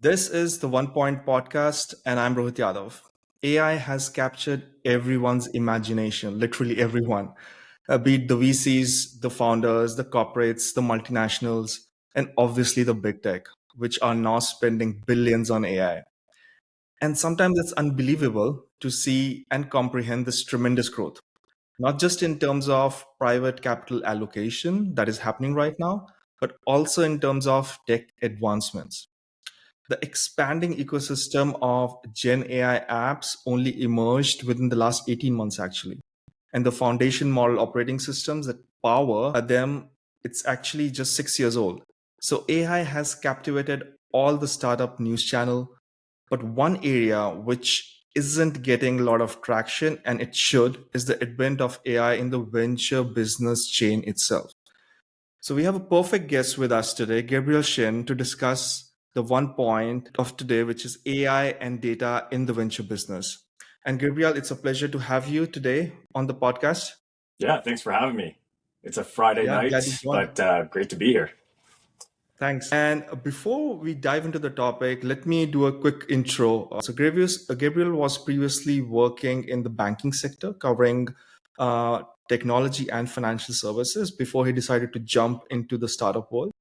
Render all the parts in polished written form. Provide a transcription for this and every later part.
This is the One Point Podcast, and I'm Rohit Yadav. AI has captured everyone's imagination, literally everyone, be it the VCs, the founders, the corporates, the multinationals, and obviously the big tech, which are now spending billions on AI. And sometimes it's unbelievable to see and comprehend this tremendous growth, not just in terms of private capital allocation that is happening right now, but also in terms of tech advancements. The expanding ecosystem of Gen AI apps only emerged within the last 18 months, actually. And the foundation model operating systems that power them, it's actually just 6 years old. So AI has captivated all the startup news channel, but one area which isn't getting a lot of traction, and it should, is the advent of AI in the venture business chain itself. So we have a perfect guest with us today, Gabriel Shin, to discuss the one point of today, which is AI and data in the venture business. And Gabriel, it's a pleasure to have you today on the podcast. Yeah, thanks for having me. It's a Friday Yeah, glad you night, joined. but great to be here. Thanks. And before we dive into the topic, let me do a quick intro. Gabriel was previously working in the banking sector, covering technology and financial services before he decided to jump into the startup world.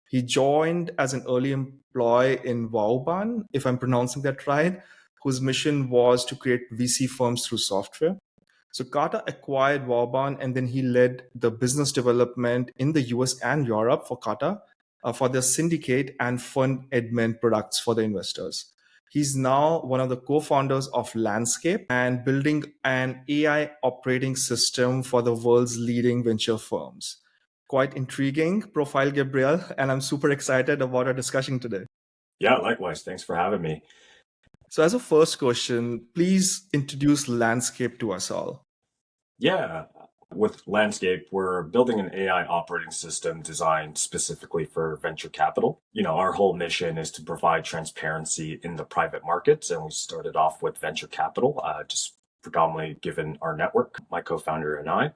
He joined as an early employee in Wauban, if I'm pronouncing that right, whose mission was to create VC firms through software. So Carter acquired Wauban, and then he led the business development in the US and Europe for Carter for their syndicate and fund admin products for the investors. He's now one of the co-founders of Landscape and building an AI operating system for the world's leading venture firms. Quite intriguing profile, Gabriel, and I'm super excited about our discussion today. Yeah, likewise. Thanks for having me. So, as a first question, please introduce Landscape to us all. Yeah, with Landscape, we're building an AI operating system designed specifically for venture capital. Our whole mission is to provide transparency in the private markets, and we started off with venture capital, just predominantly given our network, my co-founder and I.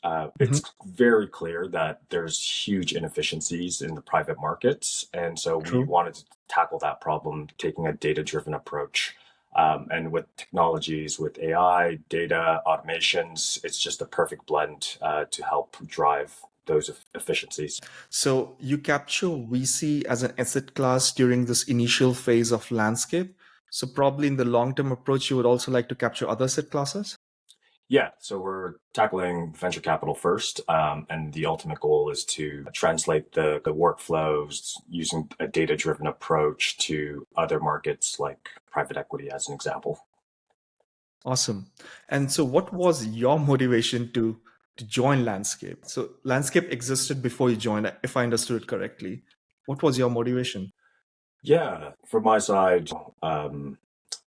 Mhm. It's very clear that there's huge inefficiencies in the private markets. And so we True. wanted to tackle that problem, taking a data driven approach. And with technologies, with AI, data, automations, it's just a perfect blend to help drive those efficiencies. So, you capture VC as an asset class during this initial phase of Landscape. So, probably in the long term approach, you would also like to capture other asset classes? Yeah, so we're tackling venture capital first, and the ultimate goal is to translate the workflows using a data-driven approach to other markets like private equity, as an example. Awesome. And so, what was your motivation to join Landscape? So, Landscape existed before you joined, if I understood it correctly. What was your motivation? Yeah, from my side, um,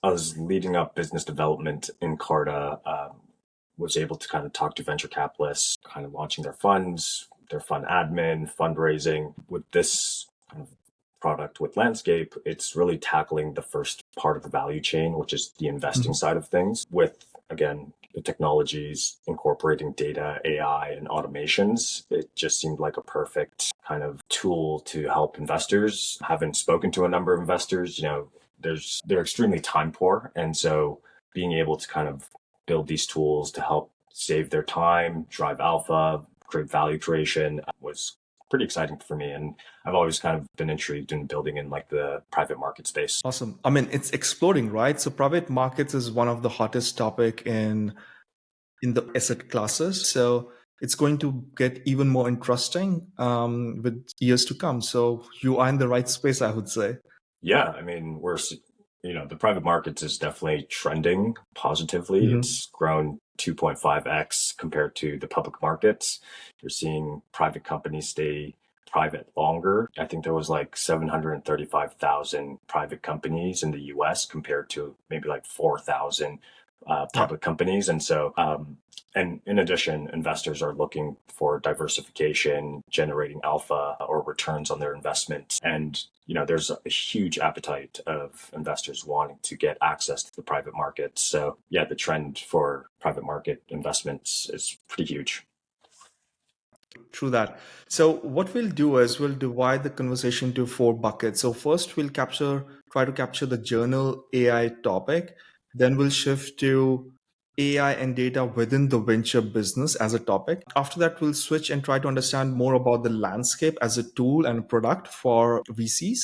I was leading up business development in Carta, was able to kind of talk to venture capitalists, kind of launching their fund admin, fundraising. With this kind of product with Landscape, it's really tackling the first part of the value chain, which is the investing Mhm. side of things, with, again, the technologies incorporating data, AI, and automations. It just seemed like a perfect kind of tool to help investors. Having spoken to a number of investors, they're extremely time poor. And so being able to kind of build these tools to help save their time, drive alpha, create value creation was pretty exciting for me. And I've always kind of been intrigued in building in like the private market space. Awesome. I mean, it's exploding, right? So, private markets is one of the hottest topic in the asset classes. So, it's going to get even more interesting with years to come. So, you are in the right space, I would say. Yeah, I mean, the private markets is definitely trending positively. Mhm. It's grown 2.5x compared to the public markets. You're seeing private companies stay private longer. I think there was like 735,000 private companies in the US compared to maybe like 4,000 Yeah. public companies. And in addition, investors are looking for diversification, generating alpha or returns on their investments. And, there's a huge appetite of investors wanting to get access to the private markets. So yeah, the trend for private market investments is pretty huge. True that. So what we'll do is we'll divide the conversation into four buckets. So first we'll try to capture the journal AI topic. Then we'll shift to AI and data within the venture business as a topic. After that, we'll switch and try to understand more about the landscape as a tool and a product for VCs.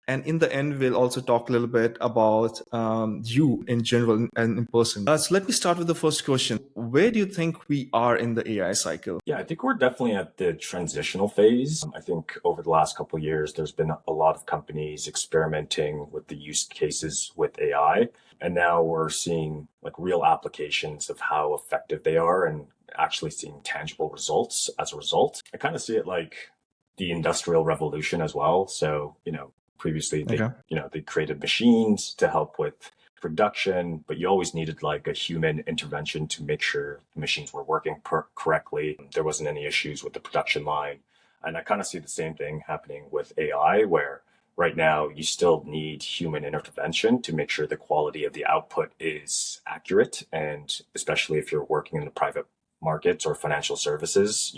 And in the end, we'll also talk a little bit about you in general and in person. So let me start with the first question. Where do you think we are in the AI cycle? Yeah, I think we're definitely at the transitional phase. I think over the last couple of years, there's been a lot of companies experimenting with the use cases with AI. And now we're seeing like real applications of how effective they are and actually seeing tangible results as a result. I kind of see it like the industrial revolution as well. So, previously Okay. they created machines to help with production, but you always needed like a human intervention to make sure the machines were working correctly. There wasn't any issues with the production line. And I kind of see the same thing happening with AI, where right now you still need human intervention to make sure the quality of the output is accurate. And especially if you're working in the private markets or financial services,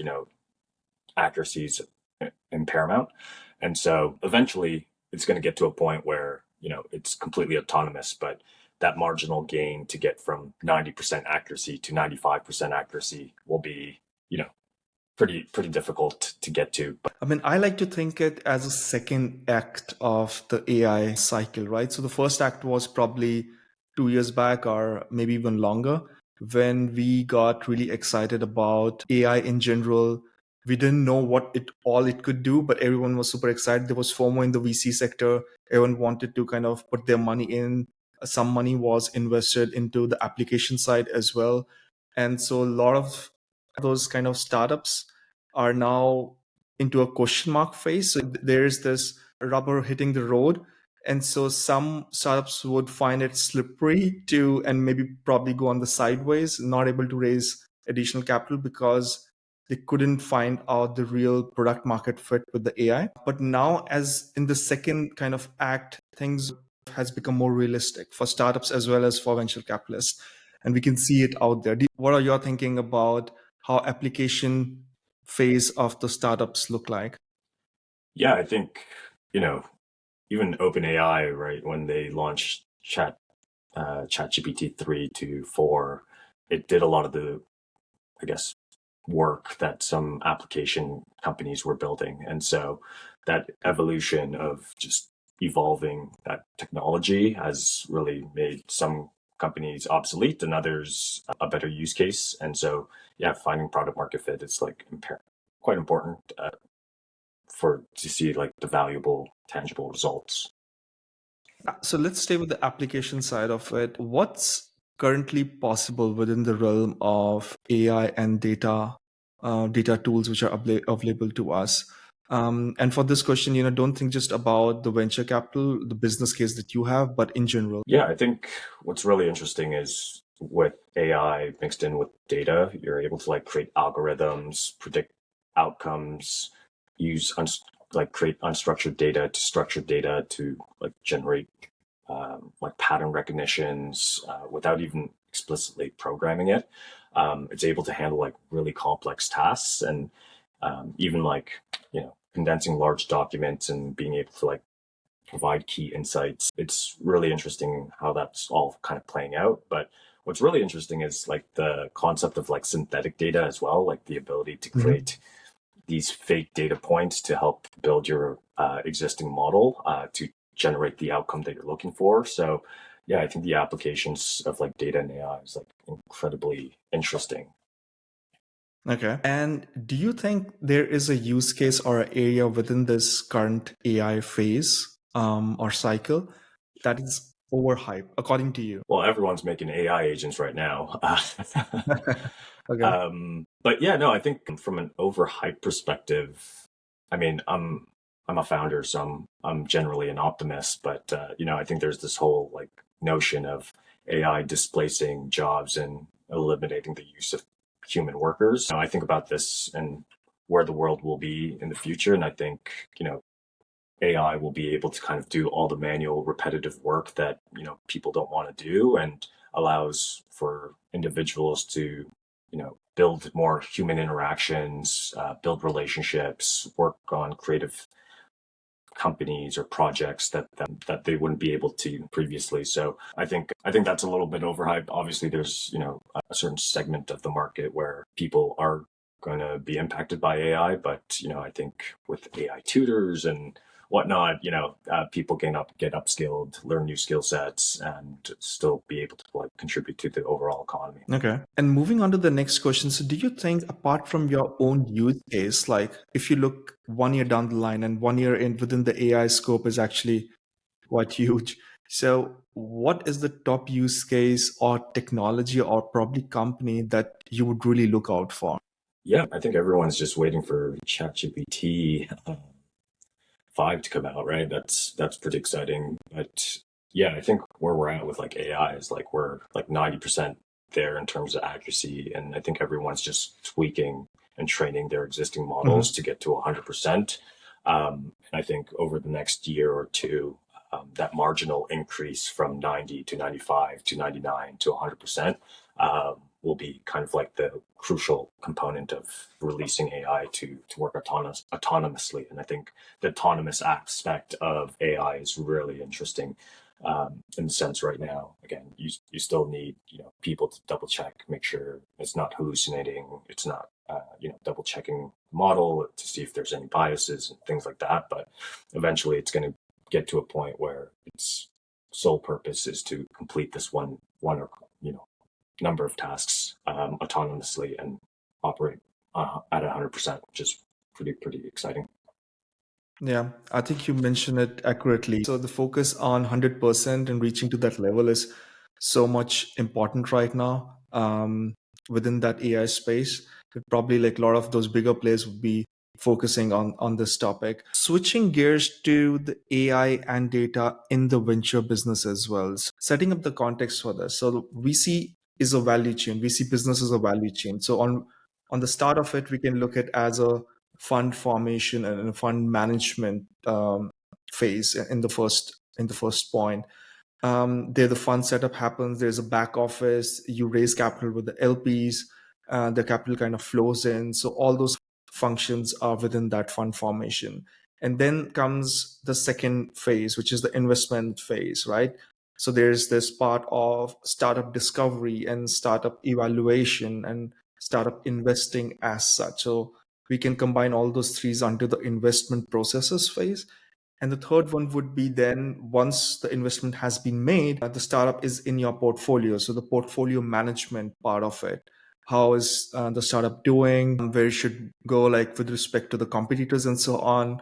accuracy is paramount. And so eventually it's going to get to a point where, it's completely autonomous, but that marginal gain to get from 90% accuracy to 95% accuracy will be, pretty difficult to get to. I mean, I like to think it as a second act of the AI cycle, right? So the first act was probably 2 years back or maybe even longer when we got really excited about AI in general. We didn't know what it could do, but everyone was super excited. There was FOMO in the VC sector. Everyone wanted to kind of put their money in. Some money was invested into the application side as well. And so a lot of those kind of startups are now into a question mark phase. So there's this rubber hitting the road. And so some startups would find it slippery to, and maybe probably go on the sideways, not able to raise additional capital because they couldn't find out the real product market fit with the AI. But now, as in the second kind of act, things has become more realistic for startups as well as for venture capitalists. And we can see it out there. What are your thinking about how application phase of the startups look like? Yeah, I think, you know, even OpenAI, right, when they launched ChatGPT 3 to 4, it did a lot of the, I guess, work that some application companies were building. And so that evolution of just evolving that technology has really made some companies obsolete and others a better use case. And so, yeah, finding product market fit is like quite important for to see like the valuable, tangible results. So let's stay with the application side of it. What's currently possible within the realm of AI and data tools which are available to us? And for this question, don't think just about the venture capital, the business case that you have, but in general. Yeah, I think what's really interesting is with AI mixed in with data, you're able to like create algorithms, predict outcomes, use like create unstructured data to structured data to like generate like pattern recognitions without even explicitly programming it. It's able to handle like really complex tasks and even like condensing large documents and being able to like provide key insights. It's really interesting how that's all kind of playing out. But what's really interesting is like the concept of like synthetic data as well, like the ability to create these fake data points to help build your existing model to generate the outcome that you're looking for. So yeah, I think the applications of like data and AI is like incredibly interesting. Okay. And do you think there is a use case or an area within this current AI phase or cycle that is overhyped, according to you? Well, everyone's making AI agents right now. Okay. But yeah, no, I think from an overhyped perspective, I mean, I'm a founder, so I'm generally an optimist. But I think there's this whole like notion of AI displacing jobs and eliminating the use of human workers. I think about this and where the world will be in the future, and I think AI will be able to kind of do all the manual repetitive work that people don't want to do and allows for individuals to build more human interactions, build relationships, work on creative companies or projects that they wouldn't be able to previously. So I think that's a little bit overhyped. Obviously, there's a certain segment of the market where people are going to be impacted by AI, but I think with AI tutors and whatnot, people get upskilled, learn new skill sets, and still be able to like contribute to the overall economy. Okay. And moving on to the next question. So, do you think, apart from your own use case, like if you look 1 year down the line and 1 year in within the AI scope is actually quite huge. So, what is the top use case or technology or probably company that you would really look out for? Yeah, I think everyone's just waiting for ChatGPT 5 to come out, right? That's pretty exciting. But yeah, I think where we're at with like AI is like we're like 90% there in terms of accuracy. And I think everyone's just tweaking and training their existing models Mhm. to get to 100%. And I think over the next year or two, that marginal increase from 90 to 95 to 99 to 100% will be kind of like the crucial component of releasing AI to work autonomously. And I think the autonomous aspect of AI is really interesting in the sense right now. Again, you still need people to double check, make sure it's not hallucinating, it's not double checking model to see if there's any biases and things like that. But eventually, it's going to get to a point where its sole purpose is to complete this one or number of tasks autonomously and operate at 100%, which is pretty exciting. Yeah, I think you mentioned it accurately. So the focus on 100% and reaching to that level is so much important right now within that AI space. Probably like a lot of those bigger players would be focusing on this topic. Switching gears to the AI and data in the venture business as well. So setting up the context for this. So VC is a value chain. VC business is a value chain. So on the start of it, we can look at as a fund formation and fund management phase in the first point. There the fund setup happens. There's a back office. You raise capital with the LPs. The capital kind of flows in. So all those functions are within that fund formation. And then comes the second phase, which is the investment phase, right? So there's this part of startup discovery and startup evaluation and startup investing as such. So we can combine all those threes under the investment processes phase. And the third one would be then once the investment has been made, the startup is in your portfolio. So the portfolio management part of it. How is the startup doing? Where it should go, like with respect to the competitors and so on.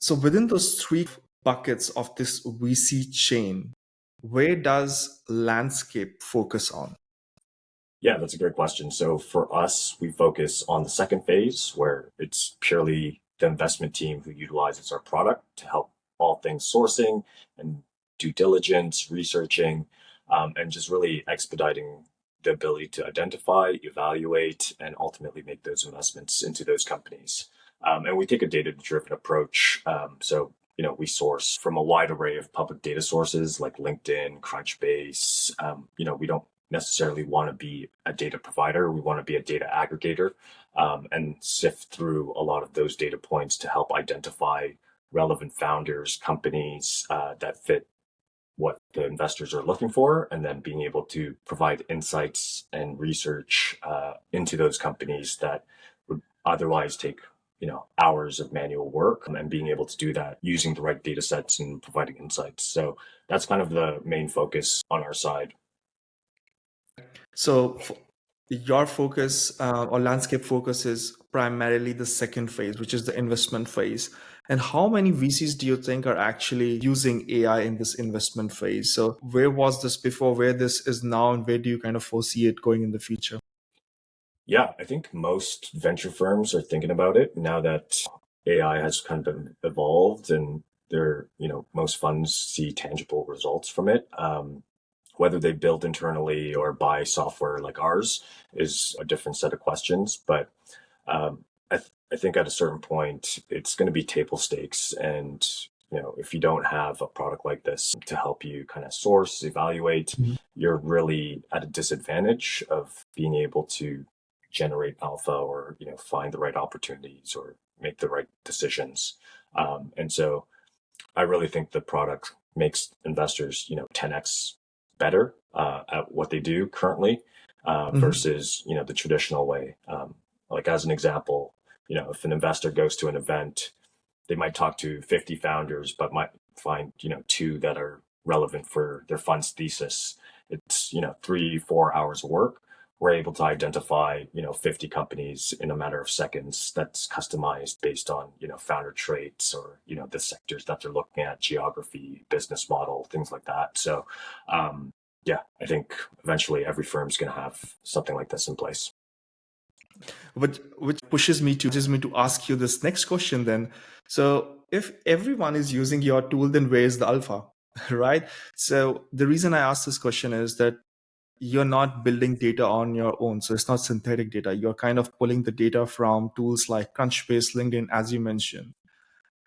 So within those three buckets of this VC chain, where does landscape focus on? Yeah, that's a great question. So for us, we focus on the second phase where it's purely the investment team who utilizes our product to help all things sourcing and due diligence, researching, and just really expediting the ability to identify, evaluate, and ultimately make those investments into those companies. And we take a data-driven approach. We source from a wide array of public data sources like LinkedIn, Crunchbase. We don't necessarily want to be a data provider. We want to be a data aggregator and sift through a lot of those data points to help identify relevant founders, companies that fit what the investors are looking for, and then being able to provide insights and research into those companies that would otherwise take hours of manual work, and being able to do that using the right data sets and providing insights. So that's kind of the main focus on our side. So your focus or landscape focus is primarily the second phase, which is the investment phase. And how many VCs do you think are actually using AI in this investment phase? So where was this before, where this is now, and where do you kind of foresee it going in the future? Yeah, I think most venture firms are thinking about it now that AI has kind of evolved and most funds see tangible results from it. Whether they build internally or buy software like ours is a different set of questions. But I think at a certain point, it's going to be table stakes. And if you don't have a product like this to help you kind of source, evaluate, you're really at a disadvantage of being able to generate alpha or, find the right opportunities or make the right decisions. And so I really think the product makes investors, 10x better at what they do currently Mhm. versus, the traditional way. Like as an example, if an investor goes to an event, they might talk to 50 founders, but might find, two that are relevant for their fund's thesis. It's, 3, 4 hours of work. We're able to identify, 50 companies in a matter of seconds that's customized based on, founder traits or, the sectors that they're looking at, geography, business model, things like that. So, yeah, I think eventually every firm's going to have something like this in place. Which pushes me to ask you this next question then. So if everyone is using your tool, then where's the alpha? Right? So the reason I ask this question is that you're not building data on your own. So it's not synthetic data. You're kind of pulling the data from tools like Crunchbase, LinkedIn, as you mentioned.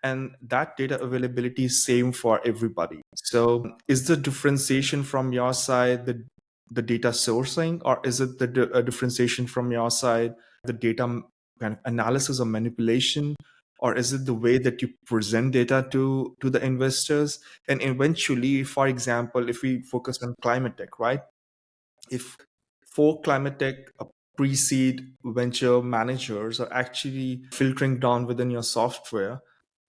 And that data availability is same for everybody. So is the differentiation from your side the data sourcing, or is it the differentiation from your side the data kind of analysis or manipulation, or is it the way that you present data to the investors? And eventually, for example, if we focus on climate tech, right? If for climate tech pre-seed venture managers are actually filtering down within your software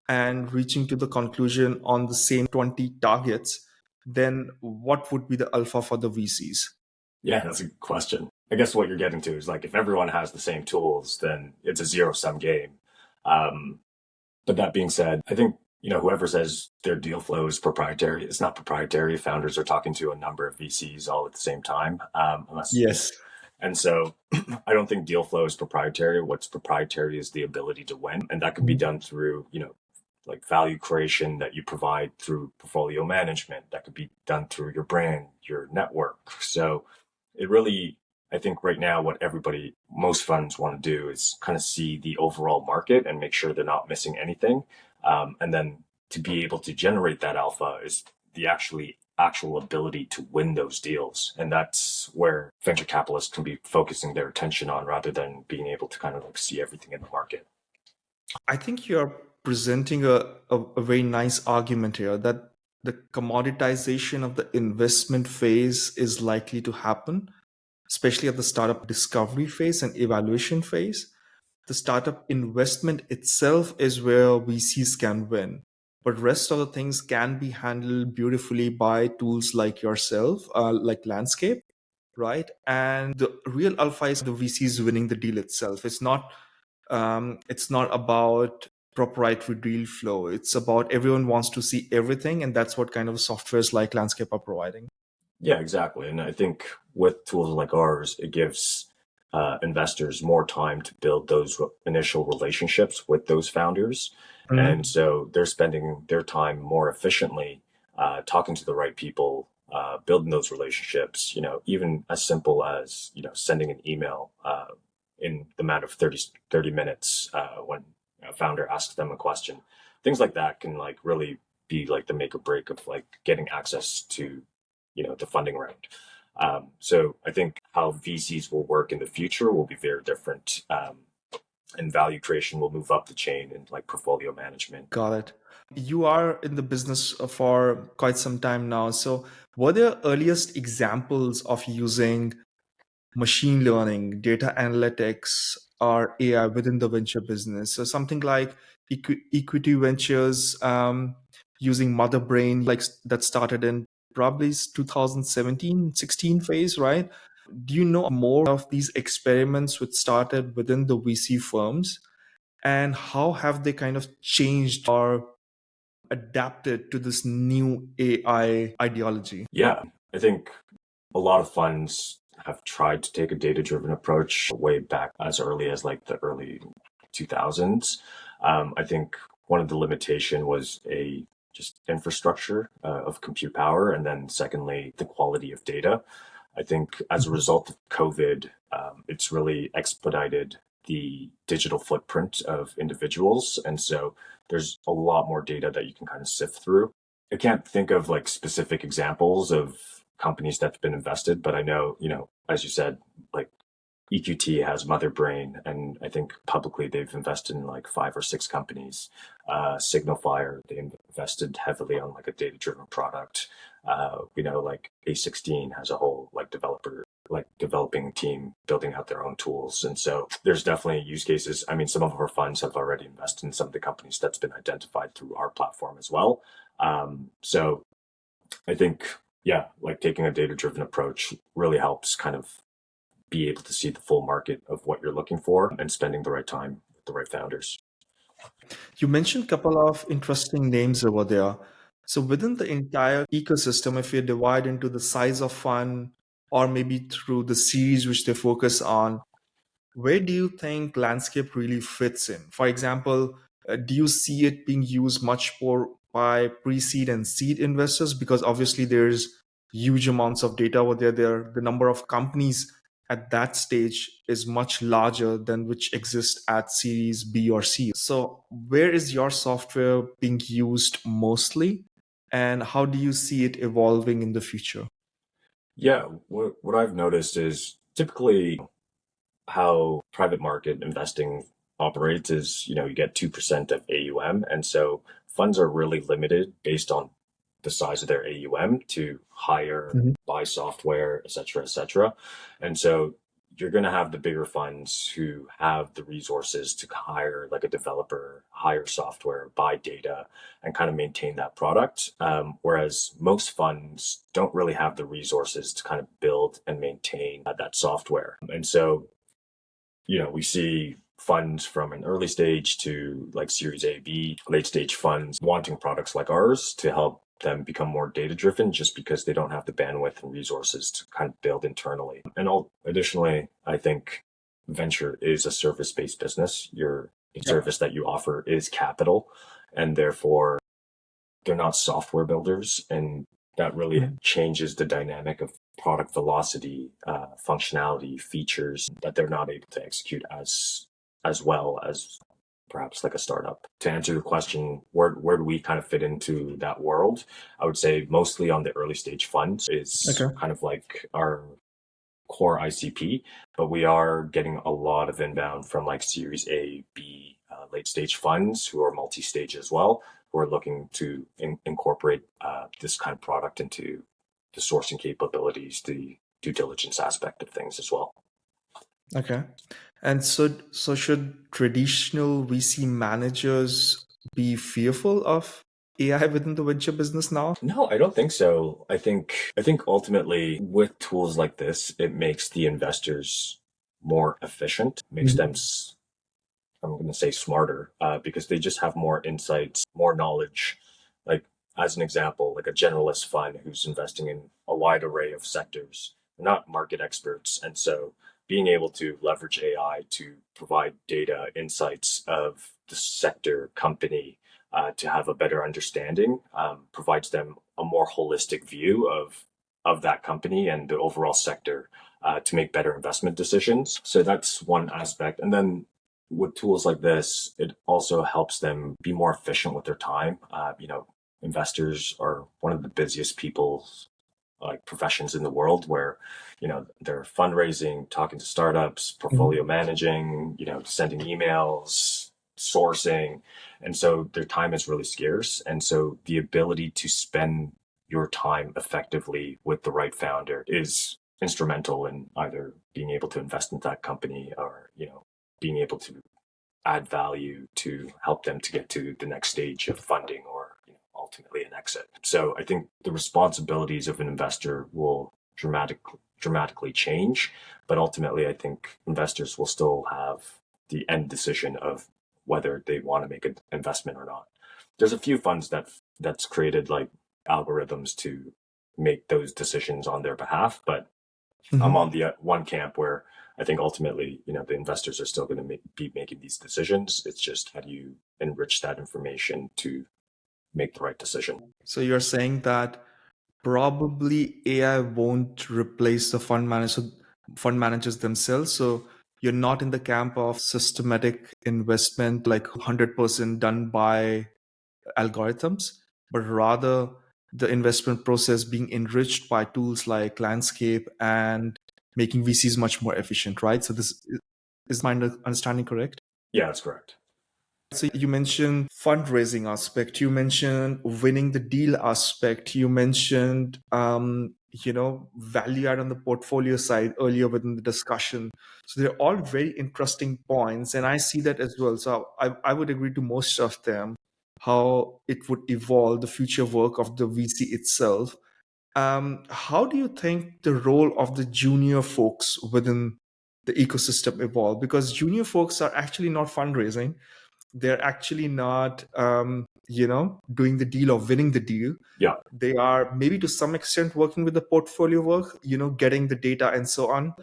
and reaching to the conclusion on the same 20 targets, then what would be the alpha for the VCs? Yeah, that's a good question. I guess what you're getting to is like if everyone has the same tools, then it's a zero sum game. Um, but that being said, I think whoever says their deal flow is proprietary, it's not proprietary. Founders are talking to a number of VCs all at the same time, unless Yes. And so I don't think deal flow is proprietary. What's proprietary is the ability to win, and that could be done through like value creation that you provide through portfolio management. That could be done through your brand, your network. So it really, I think right now, what most funds want to do is kind of see the overall market and make sure they're not missing anything. And then to be able to generate that alpha is the actual ability to win those deals. And that's where venture capitalists can be focusing their attention on rather than being able to kind of like see everything in the market. I think you're presenting a very nice argument here that the commoditization of the investment phase is likely to happen, especially at the startup discovery phase and evaluation phase. The startup investment itself is where VCs can win, but rest of the things can be handled beautifully by tools like yourself, like Landscape, right? And the real alpha is the VCs winning the deal itself. It's not about proprietary deal flow. It's about everyone wants to see everything, and that's what kind of softwares like Landscape are providing. Yeah, exactly. And I think with tools like ours, it gives investors more time to build those initial relationships with those founders. And Mhm. so they're spending their time more efficiently talking to the right people, building those relationships, even as simple as, sending an email in the matter of 30 minutes when a founder asks them a question. Things like that can like really be like the make or break of like getting access to the funding round. So I think how VCs will work in the future will be very different, and value creation will move up the chain in like portfolio management. Got it. You are in the business for quite some time now. So, what are the earliest examples of using machine learning, data analytics, or AI within the venture business? So, something like equity ventures using Mother Brain, like that started in probably 2017, 16 phase, right? Do you know more of these experiments which started within the VC firms? And how have they kind of changed or adapted to this new AI ideology? Yeah, I think a lot of funds have tried to take a data driven approach way back as early as like the early 2000s. I think one of the limitation was a just infrastructure of compute power, and then secondly, the quality of data. I think as a result of COVID, it's really expedited the digital footprint of individuals. And so there's a lot more data that you can kind of sift through. I can't think of like specific examples of companies that's been invested, but I know, as you said, like EQT has Motherbrain, and I think publicly they've invested in like 5 or 6 companies. Signalfire, they invested heavily on like a data-driven product. We know like A16 has a whole like developing team building out their own tools, and so there's definitely use cases. I mean, some of our funds have already invested in some of the companies that's been identified through our platform as well. So I think, yeah, like taking a data-driven approach really helps kind of be able to see the full market of what you're looking for and spending the right time with the right founders. You mentioned a couple of interesting names over there. So within the entire ecosystem, if you divide into the size of fund or maybe through the series which they focus on, where do you think landscape really fits in? For example, do you see it being used much more by pre-seed and seed investors? Because obviously there's huge amounts of data over there. The number of companies at that stage is much larger than which exist at series B or C. So where is your software being used mostly? And how do you see it evolving in the future? Yeah, what I've noticed is typically how private market investing operates is, you get 2% of AUM. And so funds are really limited based on the size of their AUM to hire, Mhm. buy software, et cetera, et cetera. And so you're going to have the bigger funds who have the resources to hire like a developer, hire software, buy data, and kind of maintain that product. Whereas most funds don't really have the resources to kind of build and maintain that software. And so we see funds from an early stage to like Series A, B, late stage funds wanting products like ours to help them become more data driven just because they don't have the bandwidth and resources to kind of build internally. And additionally, I think venture is a service based business. The service that you offer is capital, and therefore they're not software builders, and that really Mhm. changes the dynamic of product velocity, functionality, features that they're not able to execute as well as perhaps like a startup. To answer your question, where do we kind of fit into that world? I would say mostly on the early stage funds is Okay. kind of like our core ICP, but we are getting a lot of inbound from like Series A, B, late stage funds who are multi stage as well, who are looking to incorporate this kind of product into the sourcing capabilities, the due diligence aspect of things as well. Okay. And so should traditional VC managers be fearful of AI within the venture business now? No, I don't think so. I think ultimately with tools like this, it makes the investors more efficient, makes them Mhm. I'm going to say smarter, because they just have more insights, more knowledge. Like, as an example, like a generalist fund who's investing in a wide array of sectors, they're not market experts. And so being able to leverage AI to provide data insights of the sector company, to have a better understanding, provides them a more holistic view of that company and the overall sector, to make better investment decisions. So that's one aspect. And then with tools like this, it also helps them be more efficient with their time. Investors are one of the busiest people, like professions in the world, where they're fundraising, talking to startups, portfolio Mhm. managing, sending emails, sourcing, and so their time is really scarce. And so the ability to spend your time effectively with the right founder is instrumental in either being able to invest in that company or being able to add value to help them to get to the next stage of funding or ultimately an exit. So I think the responsibilities of an investor will dramatically change, but ultimately I think investors will still have the end decision of whether they want to make an investment or not. There's a few funds that's created like algorithms to make those decisions on their behalf, but I'm Mhm. on the one camp where I think ultimately, the investors are still going to be making these decisions. It's just how do you enrich that information to make the right decision? So you're saying that probably AI won't replace the fund managers themselves. So You're not in the camp of systematic investment, like 100% done by algorithms, but rather the investment process being enriched by tools like landscape and making VCs much more efficient, right? So this is my understanding correct? Yeah, that's correct. So you mentioned fundraising aspect, you mentioned winning the deal aspect, you mentioned value add on the portfolio side earlier within the discussion. So they're all very interesting points, and I see that as well. So I would agree to most of them, how it would evolve the future work of the VC itself. How do you think the role of the junior folks within the ecosystem evolve? Because junior folks are actually not fundraising, they're actually not doing the deal or winning the deal. Yeah. They are maybe to some extent working with the portfolio work, getting the data and so on.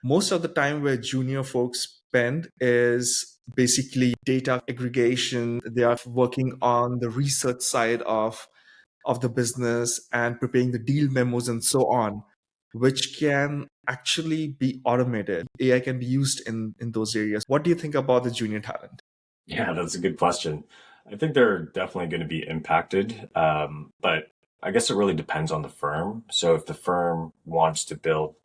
Most of the time where junior folks spend is basically data aggregation. They are working on the research side of the business and preparing the deal memos and so on, which can actually be automated. AI can be used in those areas. What do you think about the junior talent? Yeah, that's a good question. I think they're definitely going to be impacted, but I guess it really depends on the firm. So if the firm wants to build,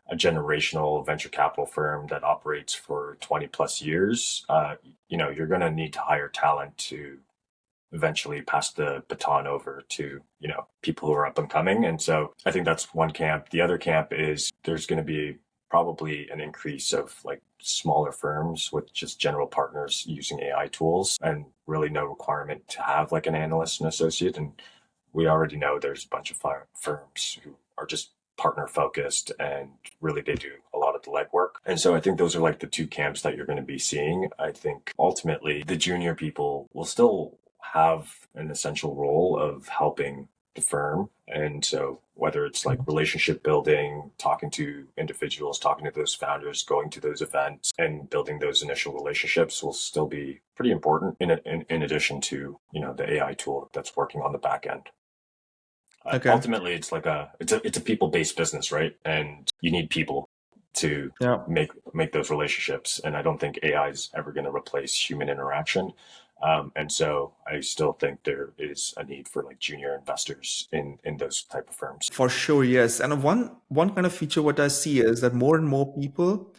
a generational venture capital firm that operates for 20 plus years, you're going to need to hire talent to eventually pass the baton over to, people who are up and coming. And so I think that's one camp. The other camp is there's going to be probably an increase of like smaller firms with just general partners using AI tools and really no requirement to have like an analyst and associate. And we already know there's a bunch of firms who are just partner focused and really they do a lot of the legwork. And so I think those are like the two camps that you're going to be seeing. I think ultimately the junior people will still have an essential role of helping the firm. And so whether it's like relationship building, talking to individuals, talking to those founders, going to those events and building those initial relationships will still be pretty important in addition to, the AI tool that's working on the back end. Okay. Ultimately, it's a people-based business, right? And you need people to Yeah. make those relationships. And I don't think AI is ever going to replace human interaction. And so I still think there is a need for like junior investors in those type of firms. For sure, yes. And one kind of feature what I see is that more and more people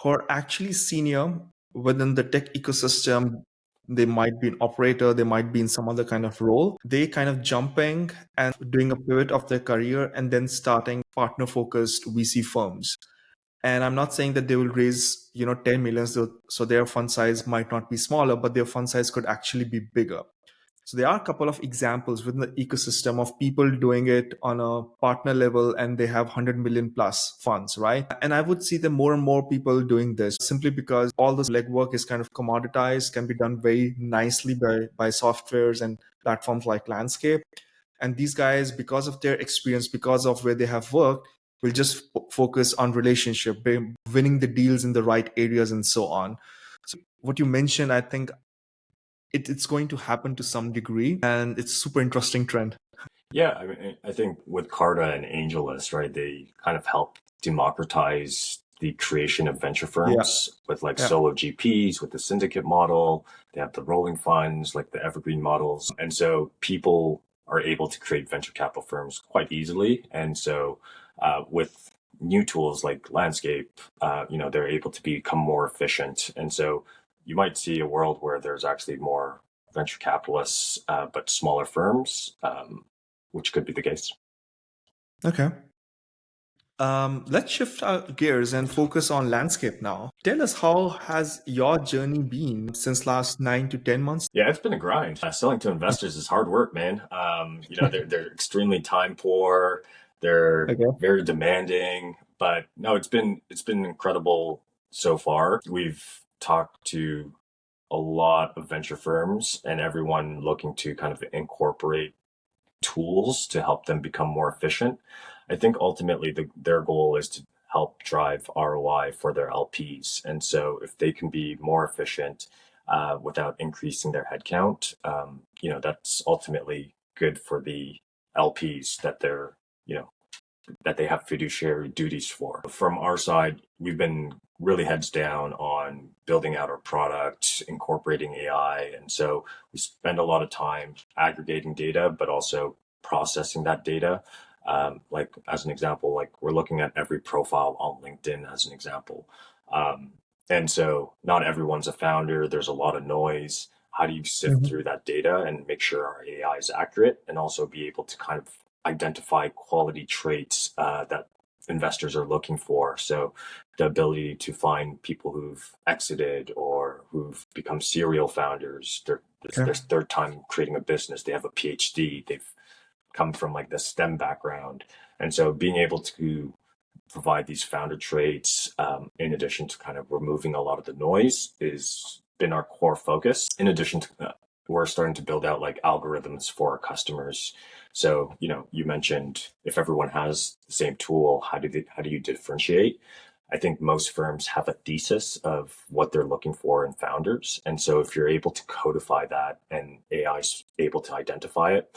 who are actually senior within the tech ecosystem, they might be an operator, they might be in some other kind of role. They kind of jumping and doing a pivot of their career and then starting partner focused VC firms. And I'm not saying that they will raise, 10 million, so their fund size might not be smaller, but their fund size could actually be bigger. So there are a couple of examples within the ecosystem of people doing it on a partner level and they have 100 million plus funds, right? And I would see them more and more people doing this simply because all this legwork is kind of commoditized, can be done very nicely by softwares and platforms like Landscape. And these guys, because of their experience, because of where they have worked, will just focus on relationship, winning the deals in the right areas and so on. So what you mentioned, I think it's going to happen to some degree, and it's super interesting trend. Yeah, I mean, I think with Carta and AngelList, right, they kind of help democratize the creation of venture Yeah, firms with like yeah. solo GPs, with the syndicate model. They have the rolling funds, like the evergreen models. And so people are able to create venture capital firms quite easily. And so with new tools like Landscape, they're able to become more efficient. And so you might see a world where there's actually more venture capitalists, but smaller firms. Which could be the case. Okay. Let's shift our gears and focus on landscape now. Tell us, how has your journey been since last 9 to 10 months? Yeah, it's been a grind. Selling to investors is hard work, man. They're extremely time poor. They're Okay. very demanding, but no, it's been incredible so far. We've talked to a lot of venture firms and everyone looking to kind of incorporate tools to help them become more efficient. I think ultimately their goal is to help drive ROI for their LPs. And so if they can be more efficient without increasing their headcount, that's ultimately good for the LPs that they're, you know, that they have fiduciary duties for. From our side, we've been really heads down on building out our product, incorporating AI. And so we spend a lot of time aggregating data, but also processing that data. Like as an example, like we're looking at every profile on LinkedIn as an example. And so not everyone's a founder. There's a lot of noise. How do you sift Mhm. through that data and make sure our AI is accurate and also be able to kind of identify quality traits that investors are looking for? So the ability to find people who've exited or who've become serial founders. It's Okay. their third time creating a business. They have a PhD. They've come from like the STEM background. And so being able to provide these founder traits, in addition to kind of removing a lot of the noise, is been our core focus. In addition to that, we're starting to build out like algorithms for our customers. So, you mentioned if everyone has the same tool, how do you differentiate? I think most firms have a thesis of what they're looking for in founders. And so if you're able to codify that and AI is able to identify it,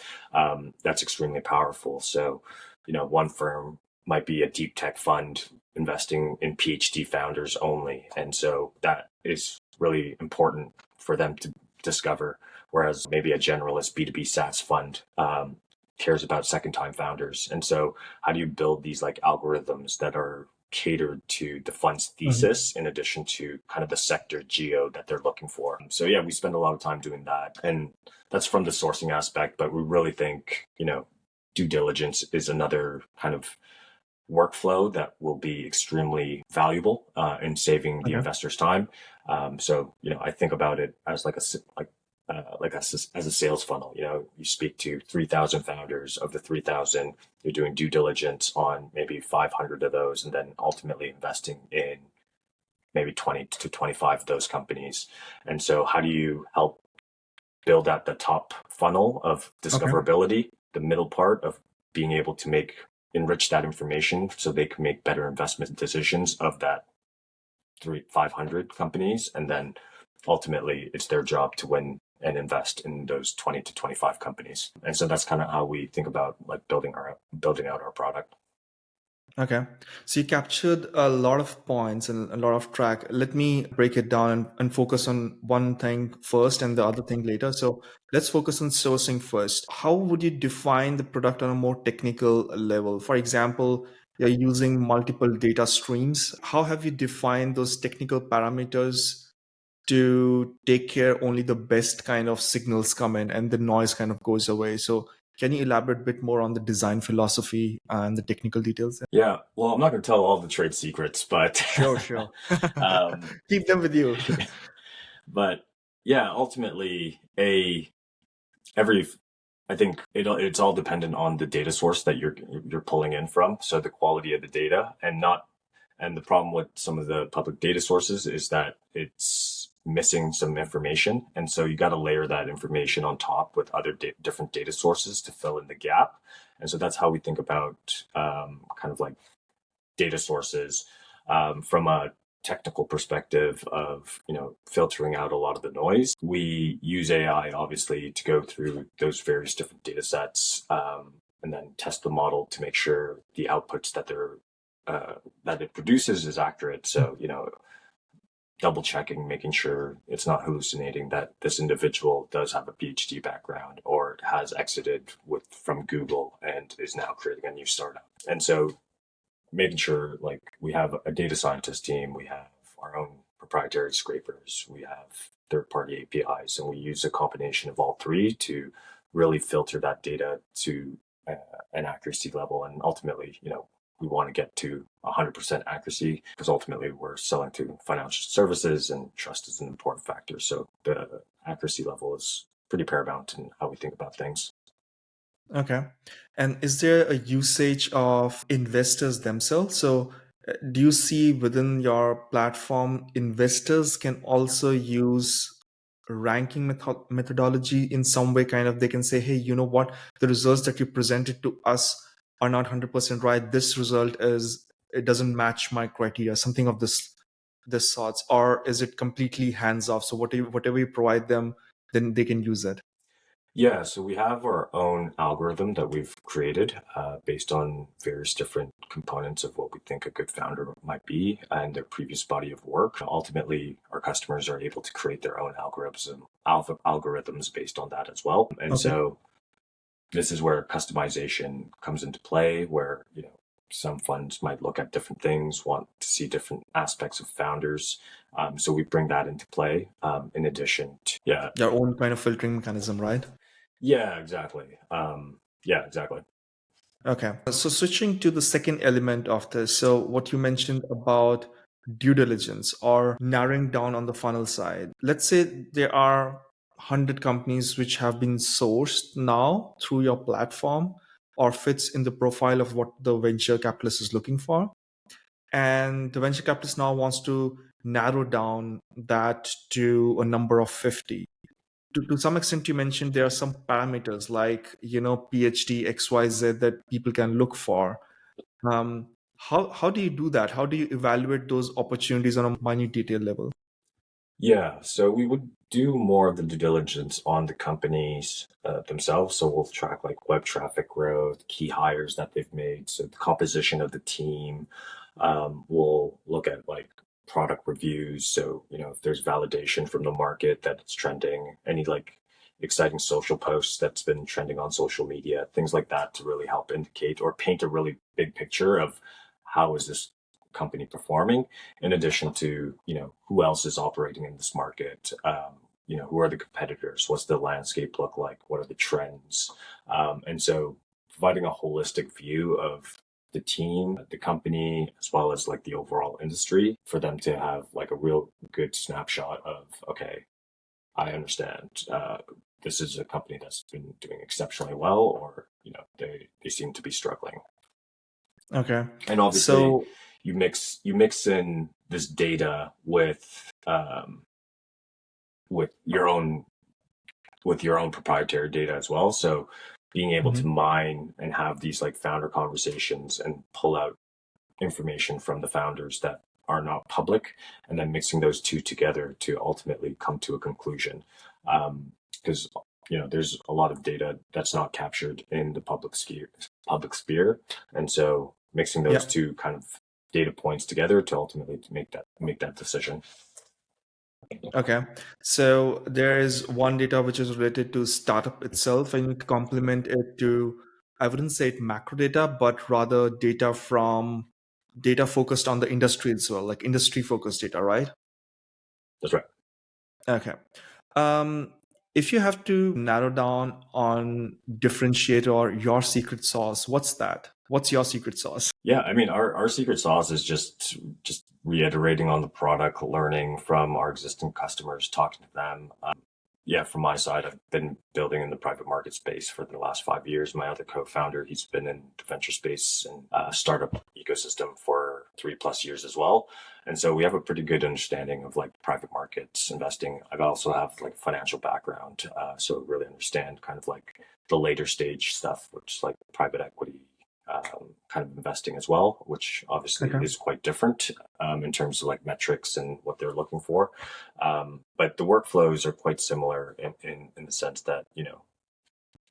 that's extremely powerful. So, one firm might be a deep tech fund investing in PhD founders only. And so that is really important for them to discover. Whereas maybe a generalist B2B SaaS fund cares about second time founders. And so how do you build these like algorithms that are catered to the fund's Mhm. thesis in addition to kind of the sector geo that they're looking for? So yeah, we spend a lot of time doing that. And that's from the sourcing aspect, but we really think, due diligence is another kind of workflow that will be extremely valuable in saving the Okay. investor's time. So I think about it as as a sales funnel. You speak to 3,000 founders. Of the 3,000, you're doing due diligence on maybe 500 of those, and then ultimately investing in maybe 20 to 25 of those companies. And so, how do you help build out the top funnel of Okay. discoverability, the middle part of being able to enrich that information so they can make better investment decisions of that 500 companies, and then ultimately it's their job to win and invest in those 20 to 25 companies. And so that's kind of how we think about like building out our product. Okay. So you captured a lot of points and a lot of track. Let me break it down and focus on one thing first and the other thing later. So let's focus on sourcing first. How would you define the product on a more technical level? For example, you're using multiple data streams. How have you defined those technical parameters to take care only the best kind of signals come in and the noise kind of goes away? So can you elaborate a bit more on the design philosophy and the technical details there? Yeah, well, I'm not going to tell all the trade secrets, but Sure, sure. um, Keep them with you. but yeah, ultimately, every I think it's all dependent on the data source that you're pulling in from. So the quality of the data, and the problem with some of the public data sources is that it's missing some information, and so you got to layer that information on top with other different data sources to fill in the gap. And so that's how we think about kind of like data sources from a technical perspective of filtering out a lot of the noise. We use AI obviously to go through those various different data sets, and then test the model to make sure the outputs that it produces is accurate. So double checking, making sure it's not hallucinating that this individual does have a PhD background or has exited from Google and is now creating a new startup. And so making sure like we have a data scientist team, we have our own proprietary scrapers, we have third party APIs, and we use a combination of all three to really filter that data to an accuracy level. And ultimately, we want to get to 100% accuracy because ultimately we're selling to financial services and trust is an important factor. So the accuracy level is pretty paramount in how we think about things. Okay. And is there a usage of investors themselves? So, do you see within your platform, investors can also use ranking methodology in some way? Kind of, they can say, hey, you know what? The results that you presented to us are not 100% right. This result it doesn't match my criteria, something of this sorts. Or is it completely hands off? So, whatever you provide them, then they can use it. Yeah, so we have our own algorithm that we've created based on various different components of what we think a good founder might be and their previous body of work. Ultimately, our customers are able to create their own algorithms based on that as well. And Okay. so this is where customization comes into play, where some funds might look at different things, want to see different aspects of founders. So we bring that into play in addition to yeah. Your own kind of filtering mechanism, right? Yeah, exactly. Yeah, exactly. Okay. So switching to the second element of this, so what you mentioned about due diligence or narrowing down on the funnel side. Let's say there are 100 companies which have been sourced now through your platform or fits in the profile of what the venture capitalist is looking for. And the venture capitalist now wants to narrow down that to a number of 50. To some extent, you mentioned there are some parameters like PhD XYZ that people can look for. How do you do that? How do you evaluate those opportunities on a minute detail level? Yeah, so we would do more of the due diligence on the companies themselves. So we'll track like web traffic growth, key hires that they've made, so the composition of the team. We'll look at like product reviews. So, if there's validation from the market that it's trending, any like exciting social posts that's been trending on social media, things like that to really help indicate or paint a really big picture of how is this company performing in addition to who else is operating in this market, who are the competitors, what's the landscape look like, what are the trends, and so providing a holistic view of the team, the company, as well as like the overall industry for them to have like a real good snapshot of, okay, I understand this is a company that's been doing exceptionally well, or they seem to be struggling. Okay. And obviously So, you mix in this data with your own proprietary data as well. So being able to mhm. mine and have these like founder conversations and pull out information from the founders that are not public, and then mixing those two together to ultimately come to a conclusion. Because there's a lot of data that's not captured in the public sphere, and so mixing those Yeah. two kind of data points together to ultimately to make that decision. Okay. So there is one data which is related to startup itself, and you complement it to, I wouldn't say it macro data, but rather data focused on the industry as well, like industry focused data, right? That's right. Okay. Um, if you have to narrow down on differentiator or your secret sauce, what's that? What's your secret sauce? Yeah, I mean, our secret sauce is just reiterating on the product, learning from our existing customers, talking to them. Yeah, from my side, I've been building in the private market space for the last 5 years. My other co-founder, he's been in the venture space and startup ecosystem for 3+ years as well. And so we have a pretty good understanding of like private markets investing. I also have like financial background, so really understand kind of like the later stage stuff, which is like private equity kind of investing as well, which obviously Okay. is quite different in terms of like metrics and what they're looking for. But the workflows are quite similar in the sense that,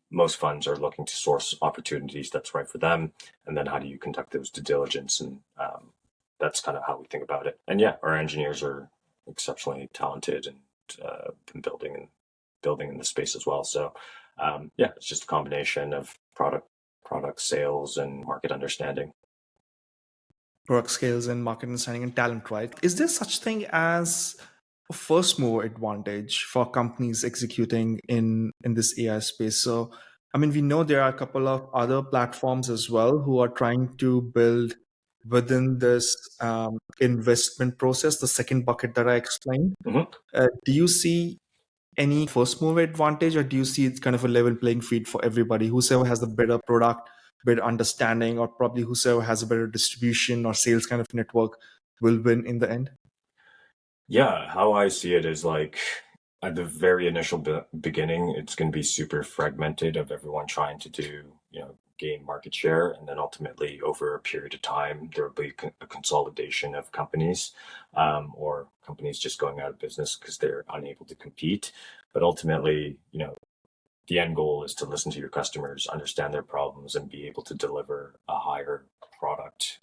most funds are looking to source opportunities that's right for them. And then how do you conduct those due diligence? And that's kind of how we think about it. And yeah, our engineers are exceptionally talented and been building in the space as well. So yeah, it's just a combination of product sales and market understanding. Work skills and market understanding and talent, right? Is there such thing as a first mover advantage for companies executing in this AI space? So, I mean, we know there are a couple of other platforms as well who are trying to build within this investment process, the second bucket that I explained. Mhm. Do you see any first mover advantage, or do you see it's kind of a level playing field for everybody? Whosoever has the better product, better understanding, or probably whosoever has a better distribution or sales kind of network will win in the end? Yeah, how I see it is like at the very initial beginning, it's going to be super fragmented of everyone trying to gain market share. And then ultimately, over a period of time, there will be a consolidation of companies or companies just going out of business because they're unable to compete. But ultimately, the end goal is to listen to your customers, understand their problems, and be able to deliver a higher product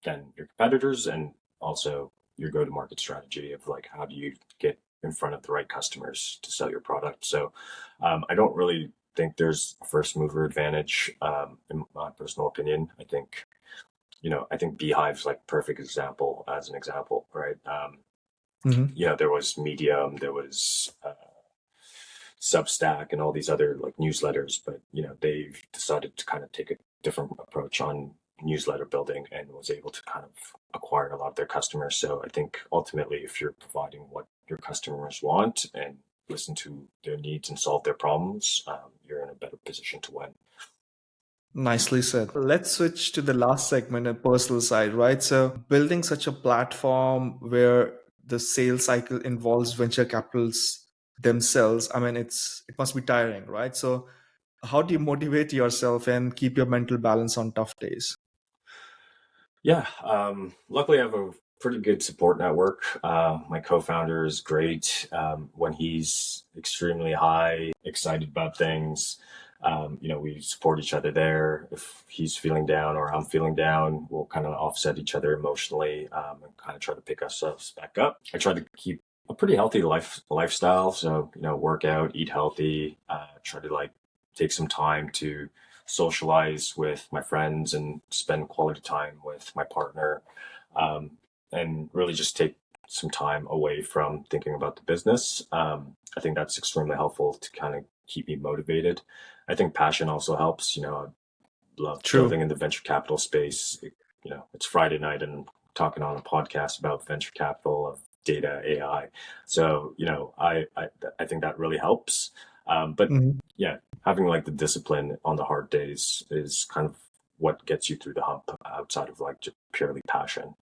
than your competitors, and also your go-to-market strategy of like how do you get in front of the right customers to sell your product. So I don't really think there's a first mover advantage in my personal opinion. I think Beehive's like perfect example as an example, right? Hmm. There was Medium, there was Substack and all these other like newsletters, but they've decided to kind of take a different approach on newsletter building and was able to kind of acquire a lot of their customers. So I think ultimately, if you're providing what your customers want and listen to their needs and solve their problems, you're in a better position to win. Nicely said. Let's switch to the last segment, a personal side, right? So, building such a platform where the sales cycle involves venture capitals themselves, I mean, it must be tiring, right? So, how do you motivate yourself and keep your mental balance on tough days? Yeah, luckily I have a pretty good support network. My co-founder is great. When he's extremely high, excited about things, we support each other there. If he's feeling down or I'm feeling down, we'll kind of offset each other emotionally and kind of try to pick ourselves back up. I try to keep a pretty healthy lifestyle, so work out, eat healthy, try to like take some time to socialize with my friends and spend quality time with my partner, and really just take some time away from thinking about the business. I think that's extremely helpful to kind of keep me motivated. I think passion also helps. I love building True. in the venture capital space. It's Friday night and I'm talking on a podcast about venture capital of data AI. So, I think that really helps. But Mhm. yeah, having like the discipline on the hard days is kind of what gets you through the hump outside of like just purely passion.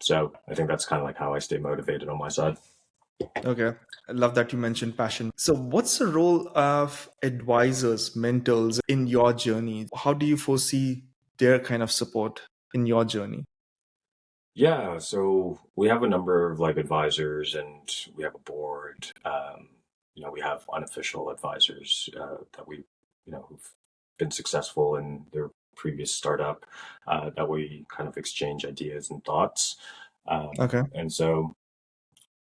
So I think that's kind of like how I stay motivated on my side. Okay. I love that you mentioned passion. So, what's the role of advisors, mentors in your journey? How do you foresee their kind of support in your journey? Yeah, so we have a number of like advisors and we have a board. We have unofficial advisors that who've been successful in their previous startup that we kind of exchange ideas and thoughts. Okay. And so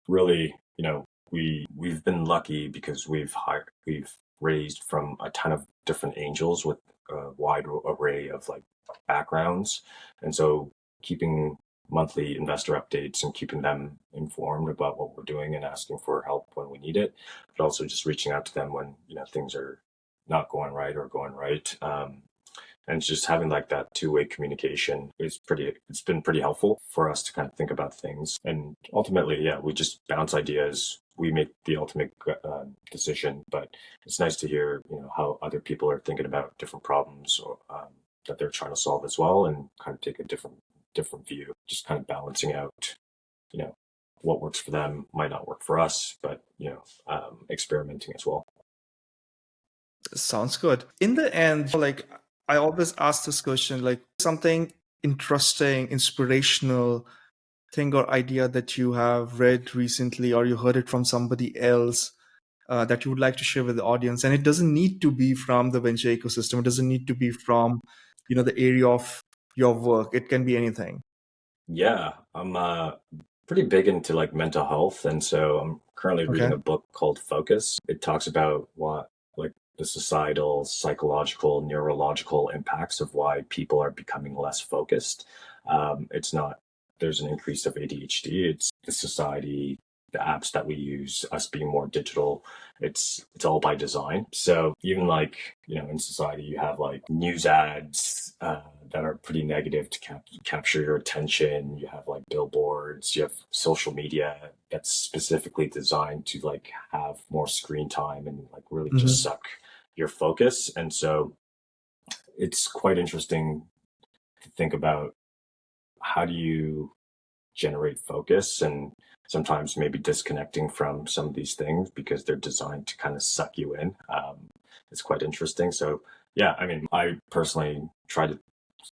really, we've been lucky because we've raised from a ton of different angels with a wide array of like backgrounds, and so keeping monthly investor updates and keeping them informed about what we're doing and asking for help when we need it, but also just reaching out to them when things are not going right or going right. And just having like that two-way communication it's been pretty helpful for us to kind of think about things, and ultimately, yeah, we just bounce ideas, we make the ultimate decision, but it's nice to hear how other people are thinking about different problems or that they're trying to solve as well, and kind of take a different view, just kind of balancing out you know what works for them might not work for us, but experimenting as well. Sounds good. In the end, like I always ask this question, like something interesting, inspirational thing or idea that you have read recently or you heard it from somebody else that you would like to share with the audience. And it doesn't need to be from the venture ecosystem. It doesn't need to be from, the area of your work. It can be anything. Yeah, I'm pretty big into like mental health, and so I'm currently reading Okay. a book called Focus. It talks about what like the societal, psychological, neurological impacts of why people are becoming less focused. It's not there's an increase of ADHD. It's the society, the apps that we use, us being more digital. It's all by design. So even like in society, you have like news ads that are pretty negative to capture your attention. You have like billboards. You have social media that's specifically designed to like have more screen time and like really just Hmm. suck your focus. And so it's quite interesting to think about how do you generate focus, and sometimes maybe disconnecting from some of these things because they're designed to kind of suck you in. It's quite interesting. So yeah, I mean, I personally try to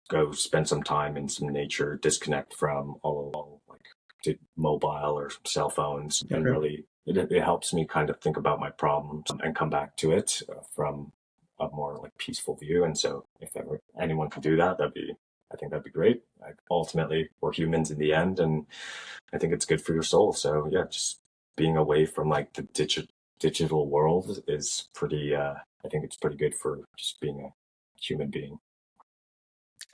go spend some time in some nature, disconnect from all like mobile or cell phones, and Okay. really it helps me kind of think about my problems and come back to it from a more like peaceful view. And so if ever anyone could do that, I think that'd be great. Like, ultimately, we're humans in the end, and I think it's good for your soul. So yeah, just being away from like the digital world is pretty. I think it's pretty good for just being a human being.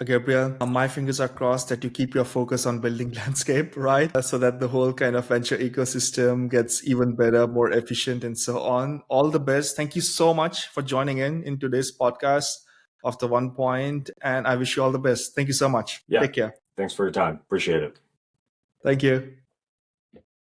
Gabriel, my fingers are crossed that you keep your focus on building landscape, right? So that the whole kind of venture ecosystem gets even better, more efficient, and so on. All the best. Thank you so much for joining in today's podcast of the One Point, and I wish you all the best. Thank you so much. Yeah, Take care. thanks for your time. Appreciate it. Thank you.